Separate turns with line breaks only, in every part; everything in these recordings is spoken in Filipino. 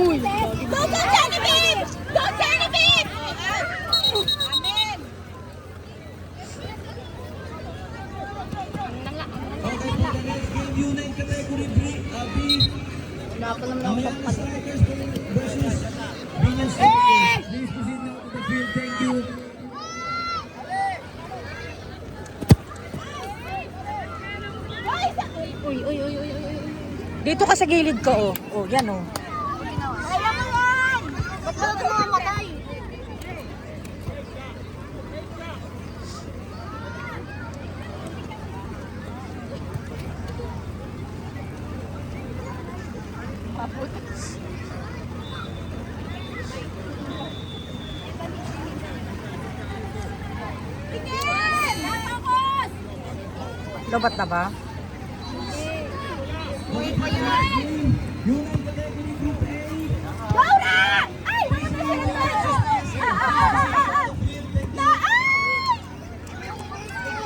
Uy! Go, go, Genevieve! Go, Genevieve! Amen!
Okay, for the next game, unit category B.
Wala pa naman ako
Mayana
pagpag.
Strikers versus Venus Strikers. Please proceed now to the field. Thank you.
Uy, uy, uy, uy, uy, uy.
Dito ka sa gilid ko, oh. Oh, yan, oh.
Kaya mo yan! Ba't ba ito mamamatay?
Lobat na ba?
Okay, for the next game, unit category Group A.
Laura! Ay!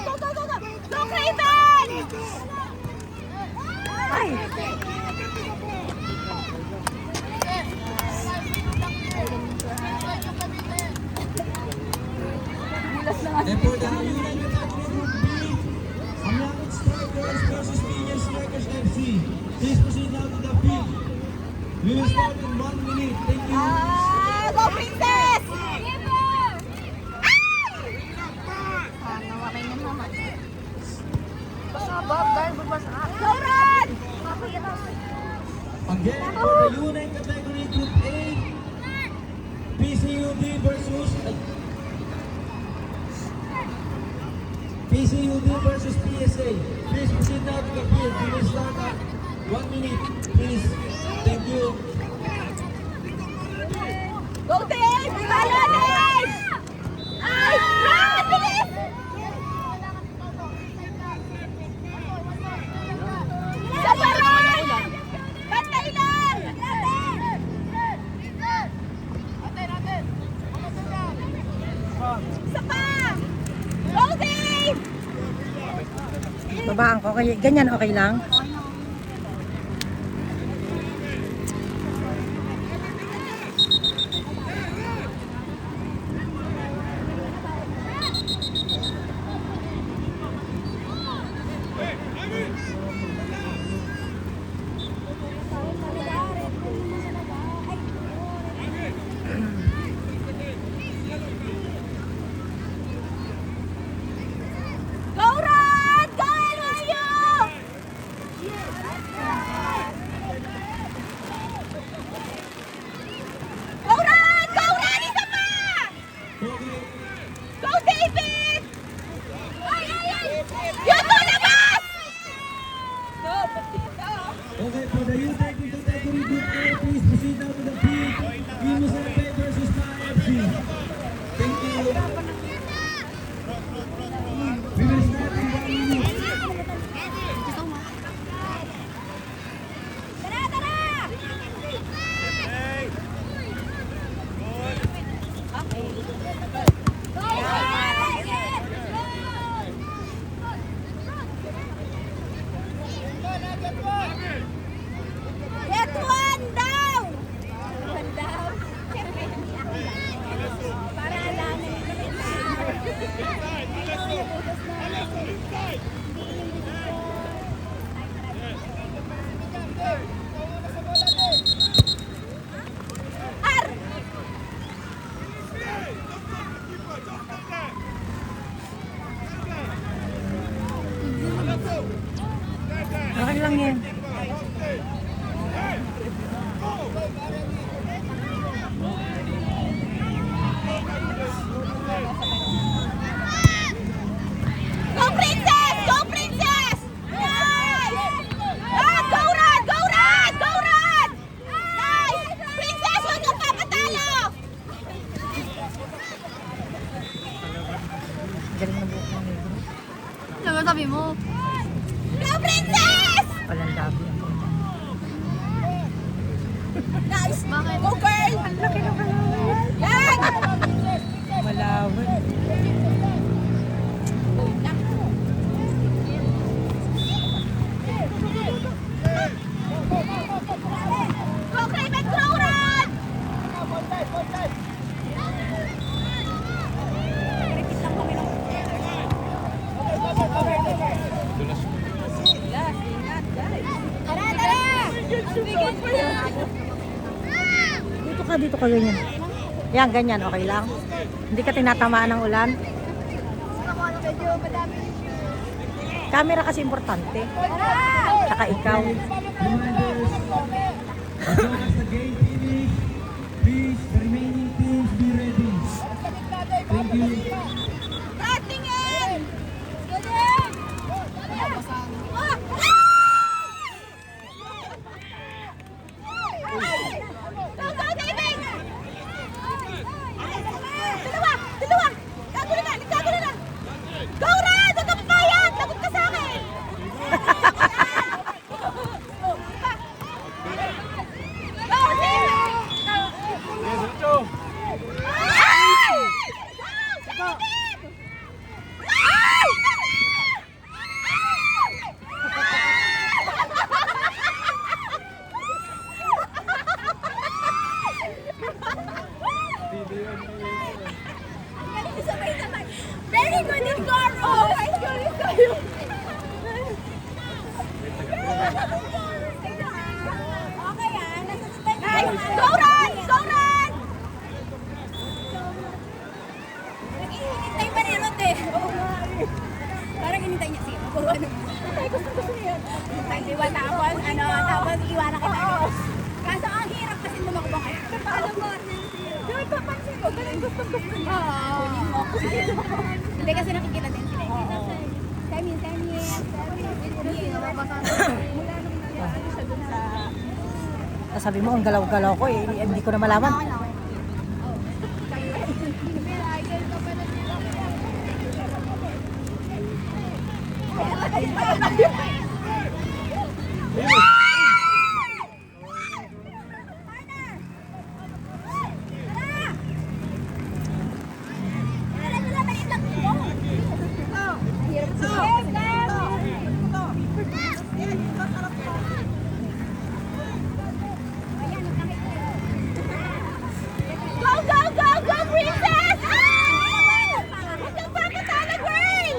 Go, go, go, go! Go, Craven!
Ay!
And for the unit category Group B, Mayana Strikers versus Venus Strikers FC. Please proceed now to the field. We will start in 1 minute. Thank you.
Go, Princess! Sana wakay niya mama. Basa ba? Dahil babasa. Lauren!
Again, for the unit category Group A, PCUD versus PSA. Please proceed now to the field. We will start at 1 minute. Please. Thank you.
Go, Dave! Kaya, Dave! Ay! Run! Bilis! Sabaran! Bantay lang! Isa pa! Go, Dave!
Babaan ko. Ganyan, okay lang?
Go, Rod! Go, LYU! Go, Rod! Go, Rod! Isa pa! Go, David! Ay, ay, ay! Yuto, labas! Go, patito!
Okay, for the youth technical category Group A, please proceed now to the field. Venus FA versus FC. Thank you. We will start in 1 minute.
Tara, tara! Get one down! One down? Siyempre, hindi ako lang. Para alam Ar!
Okay lang yan.
Go, Princess! Go, Princess! Nice! Ah, go, Rod! Go, Rod! Go, Rod! Nice! Princess, huwag kang papatalo!
Galing na buhok ng negro.
Ano sabi mo? Go, Princess!
Walang labi ako.
Nice! Go, girl!
Ang laki na pala.
Yan!
Malawan.
Go, Craven, throw, Rod!
Dito ka ganyan. Yan, ganyan, okay lang. Hindi ka tinatamaan ng ulan. Camera kasi importante. Tsaka ikaw.
Reminders, as long as the game finish, please, the remaining teams be ready. Thank you.
Tingin! Go, go, David! Dalawa! Gagulo na! Go, Red! Huwag ka papayag! Lagot ka sa akin! Go, David! Ay! Go, David! Ay! Very good in Goro! Ay, sorry sa'yo. Okay nasa guys, go run! Go run! Nag-iinitay pa ni Rod eh. Parang inintay niya siya. Ay, gusto niya. Diba, tapos iwanan kita. Kaso ang hirap kasi lumakbo kayo. Paano mo? Yung ipapansin ko, ganun gusto niya. Hindi kasi nakikita din sila. Semi.
Sabi mo, ang galaw-galaw ko eh. Hindi ko na malaman.
Go, Princess! Huwag kang papatala, Gwen!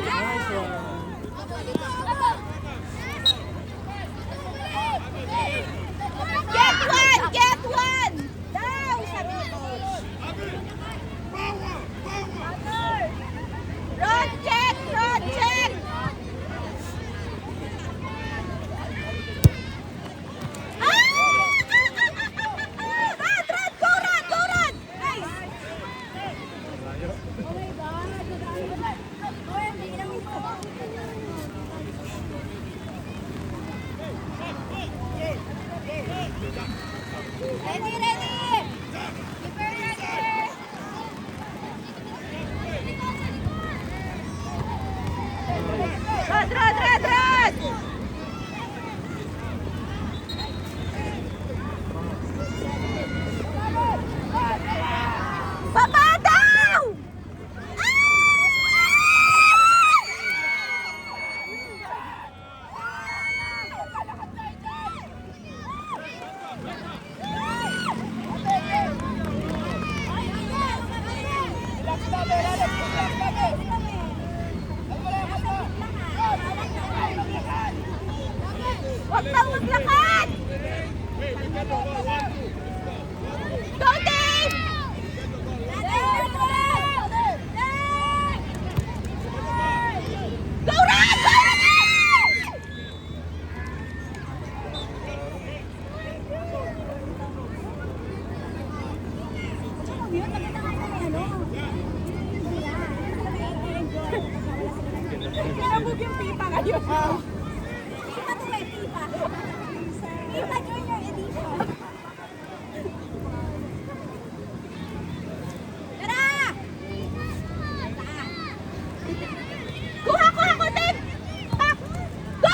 Get one! Daw, sabi ni Coach. Rod check! Rod, go run! Nice! Ready! Keeper ready! Rod! Baba daw! Huwag kang maglakad! Go, Dave! Go, Rod! Kinabog yung pipa ngayon. Pipa to may pipa. Pipa Junior Edition. Tara! Kuha ko, Dave! Pak! Go,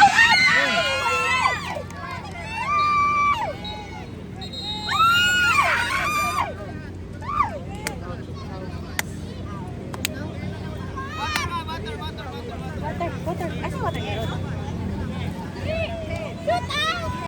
Water. Asa water?